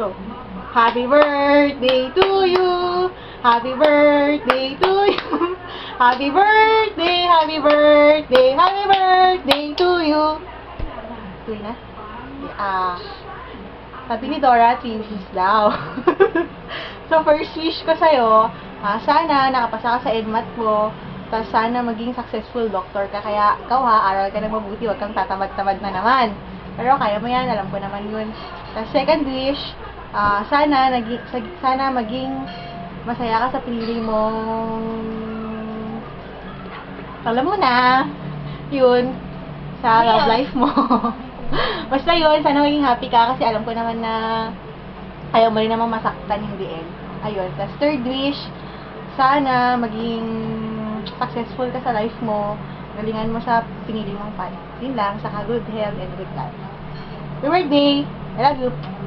Go. Happy birthday to you. Happy birthday to you. Happy birthday, happy birthday, happy birthday to you. Tuloy na? Sabi ni Dora, 3 wishes daw. So, first wish ko sa'yo, sana nakapasa ka sa EDMAT mo, tapos sana maging successful doctor ka. Kaya, ikaw aral ka na mabuti, huwag kang tatamad-tamad na naman. Pero kaya mo yan, alam ko naman yun. Tapos, second wish, sana maging masaya ka sa pinili mong, alam mo na, yun, sa love life mo. Basta yun, sana maging happy ka kasi alam ko naman na ayaw mo rin naman masaktan in the end. Ayun. Tapos third wish, sana maging successful ka sa life mo, galingan mo sa pinili mong path. Yun lang, saka good health and good life. Happy birthday! I love you!